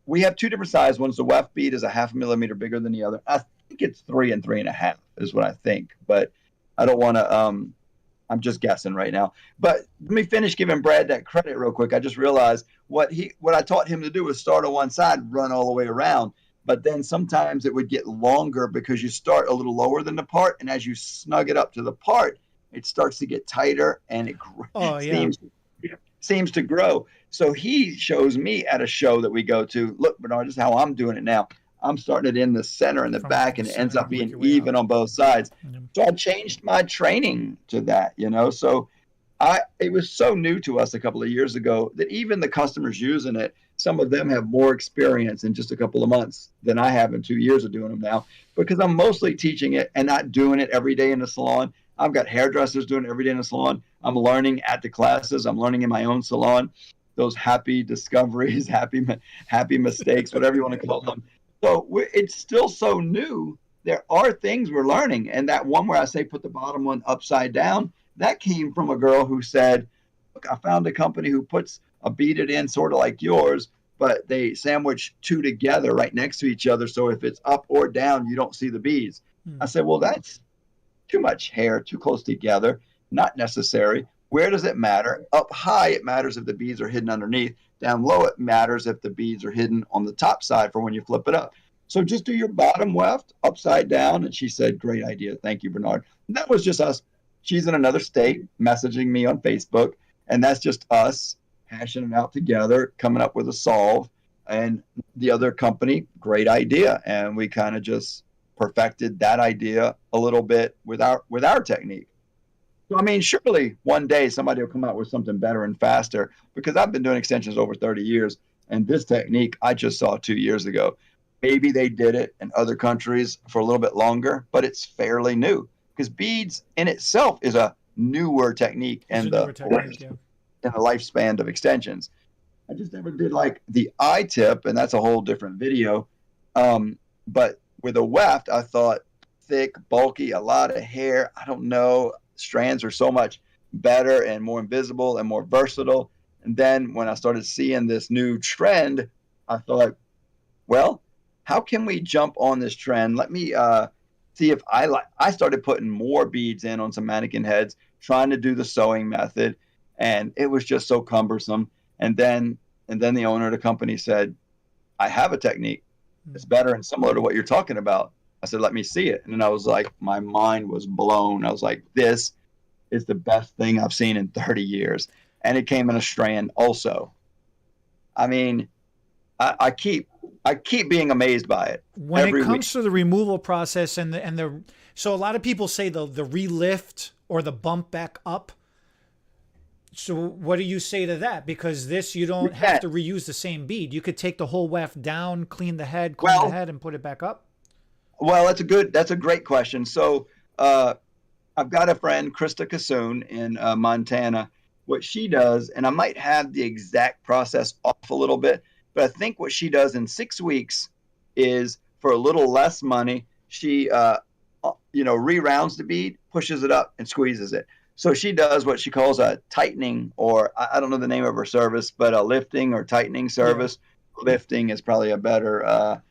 we have two different size ones. The weft bead is a 0.5 millimeter bigger than the other. I think it's 3 and 3.5 is what I think. But I don't want to, I'm just guessing right now. But let me finish giving Brad that credit real quick. I just realized what I taught him to do was start on one side, run all the way around. But then sometimes it would get longer because you start a little lower than the part. And as you snug it up to the part, it starts to get tighter and it seems to grow. So he shows me at a show that we go to, look, Bernard, this is how I'm doing it now. I'm starting it in the center and the back, and it ends up being even on both sides. So I changed my training to that, So it was so new to us a couple of years ago that even the customers using it, some of them have more experience in just a couple of months than I have in 2 years of doing them now, because I'm mostly teaching it and not doing it every day in the salon. I've got hairdressers doing it every day in the salon. I'm learning at the classes. I'm learning in my own salon. Those happy discoveries, happy mistakes, whatever you want to call them. So it's still so new. There are things we're learning. And that one where I say put the bottom one upside down, that came from a girl who said, look, I found a company who puts a beaded in sort of like yours, but they sandwich two together right next to each other. So if it's up or down, you don't see the beads. I said, well, that's too much hair, too close together, not necessary. Where does it matter? Up high, it matters if the beads are hidden underneath. Down low, it matters if the beads are hidden on the top side for when you flip it up. So just do your bottom weft upside down. And she said, great idea. Thank you, Bernard. And that was just us. She's in another state messaging me on Facebook. And that's just us hashing it out together, coming up with a solve. And the other company, great idea. And we kind of just perfected that idea a little bit with our technique. So, I mean, surely one day somebody will come out with something better and faster, because I've been doing extensions over 30 years. And this technique I just saw 2 years ago. Maybe they did it in other countries for a little bit longer, but it's fairly new, because beads in itself is a newer technique in the lifespan of extensions. I just never did like the eye tip, and that's a whole different video. But with a weft, I thought thick, bulky, a lot of hair. I don't know. Strands are so much better and more invisible and more versatile. And then when I started seeing this new trend, I thought, well, how can we jump on this trend? Let me see if I started putting more beads in on some mannequin heads, trying to do the sewing method. And it was just so cumbersome. And then the owner of the company said, I have a technique. It's better and similar to what you're talking about. I said, let me see it. And then I was like, my mind was blown. I was like, this is the best thing I've seen in 30 years. And it came in a strand also. I mean, I keep being amazed by it. When it comes to the removal process so a lot of people say the relift or the bump back up. So what do you say to that? Because this, you don't have to reuse the same bead. You could take the whole weft down, clean the head, and put it back up. Well, that's a great question. So I've got a friend, Krista Kassoon in Montana. What she does, and I might have the exact process off a little bit, but I think what she does in 6 weeks is, for a little less money, she re-rounds the bead, pushes it up, and squeezes it. So she does what she calls a tightening, or I don't know the name of her service, but a lifting or tightening service. Yeah. Lifting is probably a better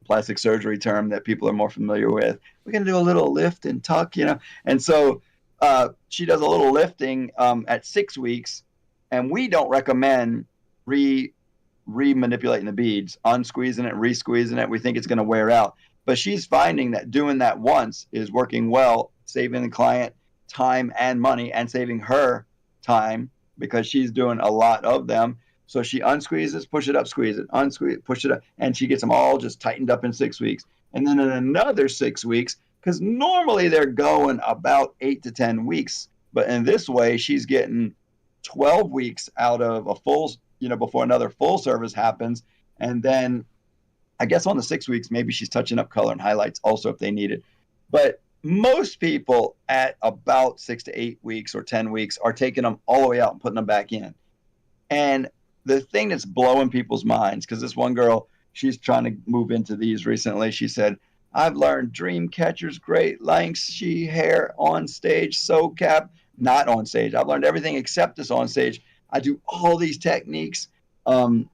plastic surgery term that people are more familiar with. We're going to do a little lift and tuck, And so she does a little lifting at 6 weeks, and we don't recommend re-manipulating the beads, unsqueezing it, re-squeezing it. We think it's going to wear out. But she's finding that doing that once is working well, saving the client time and money, and saving her time because she's doing a lot of them. So she unsqueezes, push it up, squeeze it, unsqueeze, push it up, and she gets them all just tightened up in 6 weeks. And then in another 6 weeks, because normally they're going about 8 to 10 weeks, but in this way, she's getting 12 weeks out of a full, before another full service happens. And then I guess on the 6 weeks, maybe she's touching up color and highlights also if they need it. But most people at about 6 to 8 weeks or 10 weeks are taking them all the way out and putting them back in. And the thing that's blowing people's minds, because this one girl, she's trying to move into these recently. She said, I've learned dream catchers, great lengths, she hair on stage, so cap, not on stage. I've learned everything except this on stage. I do all these techniques. I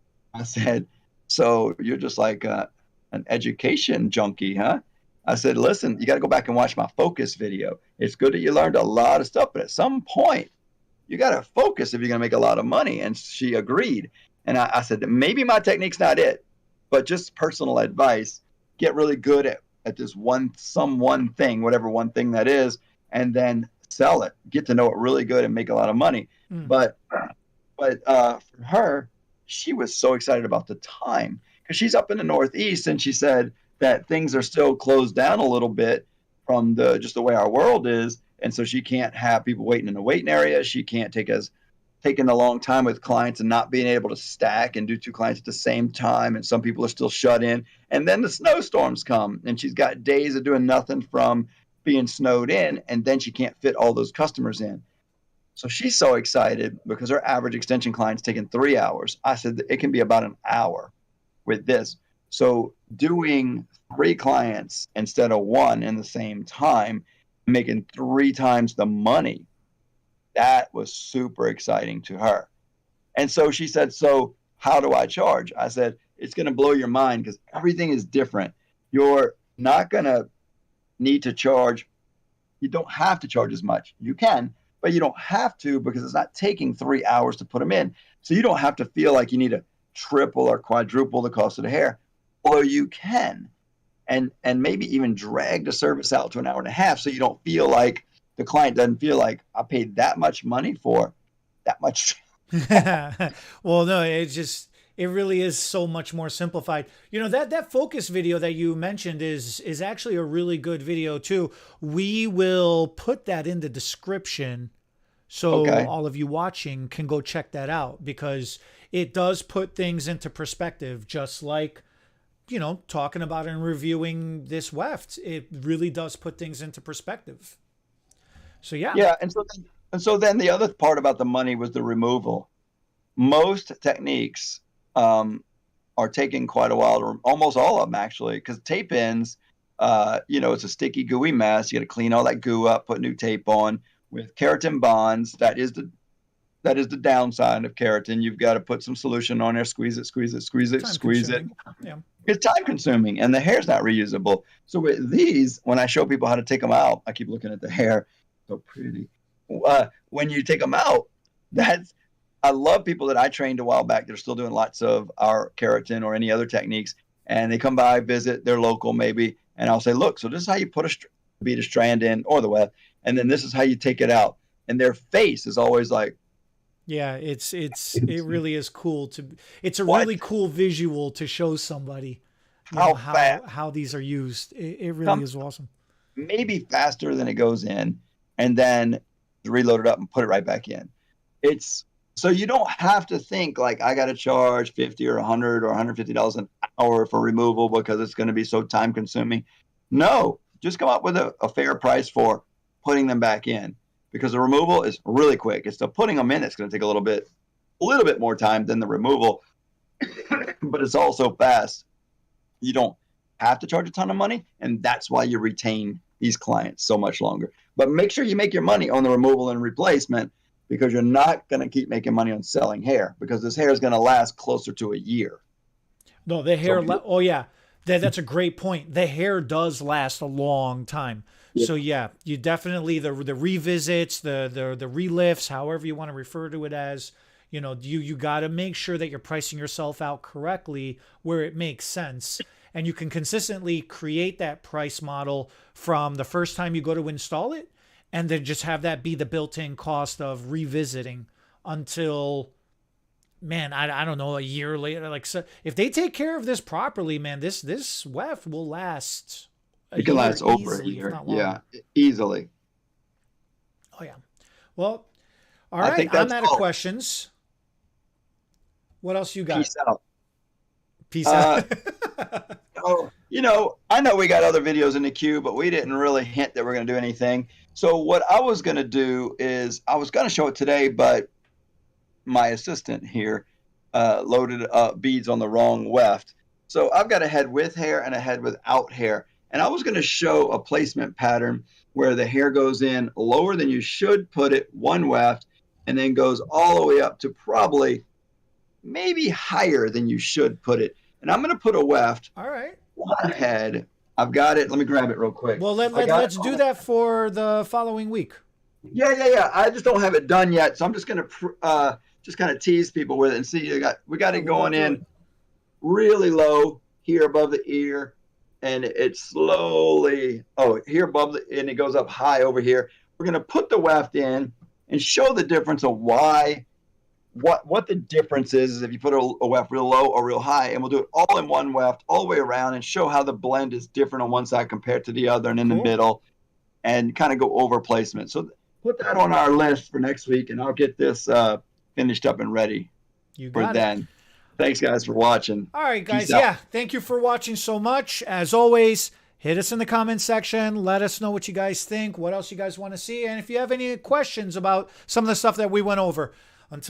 said, so you're just like an education junkie, huh? I said, listen, you got to go back and watch my focus video. It's good that you learned a lot of stuff, but at some point, you got to focus if you're going to make a lot of money. And she agreed. And I said, maybe my technique's not it, but just personal advice, get really good at this one thing, whatever one thing that is, and then sell it, get to know it really good and make a lot of money. But for her, she was so excited about the time because she's up in the Northeast, and she said that things are still closed down a little bit from just the way our world is. And so she can't have people waiting in the waiting area. She can't taking a long time with clients and not being able to stack and do 2 clients at the same time. And some people are still shut in. And then the snowstorms come, and she's got days of doing nothing from being snowed in. And then she can't fit all those customers in. So she's so excited because her average extension client's taking 3 hours. I said it can be about an hour with this. So doing 3 clients instead of 1 in the same time, making 3 times the money, that was super exciting to her. And so she said, so how do I charge? I said, it's going to blow your mind because everything is different. You're not going to need to charge. You don't have to charge as much. You can, but you don't have to because it's not taking 3 hours to put them in. So you don't have to feel like you need to triple or quadruple the cost of the hair, although you can. And maybe even drag the service out to an hour and a half so you don't feel like the client doesn't feel like I paid that much money for that much. Well, no, it really is so much more simplified. That focus video that you mentioned is actually a really good video too. We will put that in the description so all of you watching can go check that out because it does put things into perspective, just like talking about and reviewing this weft. It really does put things into perspective. So yeah. And so then the other part about the money was the removal. Most techniques are taking quite a while, almost all of them actually, because tape ins, it's a sticky, gooey mess. You got to clean all that goo up, put new tape on. With keratin bonds, that is the downside of keratin. You've got to put some solution on there, squeeze it. Yeah. It's time consuming and the hair's not reusable. So with these, when I show people how to take them out, I keep looking at the hair, so pretty. When you take them out, I love people that I trained a while back that are still doing lots of our keratin or any other techniques. And they come by, visit, they're local maybe. And I'll say, look, so this is how you put bead a strand in or the weft. And then this is how you take it out. And their face is always like, yeah, it really is cool it's a really cool visual to show somebody how these are used. It really is awesome. Maybe faster than it goes in, and then reload it up and put it right back in. So you don't have to think like I got to charge $50 or $100 or $150 an hour for removal because it's going to be so time consuming. No, just come up with a fair price for putting them back in. Because the removal is really quick. It's the putting them in that's going to take a little bit more time than the removal, but it's also fast. You don't have to charge a ton of money, and that's why you retain these clients so much longer. But make sure you make your money on the removal and replacement because you're not going to keep making money on selling hair because this hair is going to last closer to a year. No, the hair. Oh yeah, that's a great point. The hair does last a long time. Yeah. So yeah, you definitely the revisits, the relifts, however you want to refer to it as, you got to make sure that you're pricing yourself out correctly where it makes sense. and you can consistently create that price model from the first time you go to install it, and then just have that be the built-in cost of revisiting until, man, I don't know, a year later. Like, so if they take care of this properly, man, this weft will last. It can last over a year. Yeah, easily. Oh yeah. Well, all right. I'm out of questions. What else you got? Peace out. Peace out. Oh, I know we got other videos in the queue, but we didn't really hint that we're going to do anything. So what I was going to do is I was going to show it today, but my assistant here loaded up beads on the wrong weft. So I've got a head with hair and a head without hair. And I was going to show a placement pattern where the hair goes in lower than you should put it, one weft, and then goes all the way up to probably maybe higher than you should put it. And I'm going to put a weft. All right. One head. I've got it. Let me grab it real quick. Well, let's do that for the following week. Yeah. I just don't have it done yet, so I'm just going to just kind of tease people with it and see. We got it going in really low here above the ear, and it slowly here above and it goes up high over here. We're going to put the weft in and show the difference of why. What the difference is if you put a weft real low or real high, and we'll do it all in one weft all the way around and show how the blend is different on one side compared to the other and in the middle, and kind of go over placement. So put that on our list for next week, and I'll get this finished up and ready for then. Thanks, guys, for watching. All right, guys. Yeah, thank you for watching so much. As always, hit us in the comment section. Let us know what you guys think, what else you guys want to see, and if you have any questions about some of the stuff that we went over. Until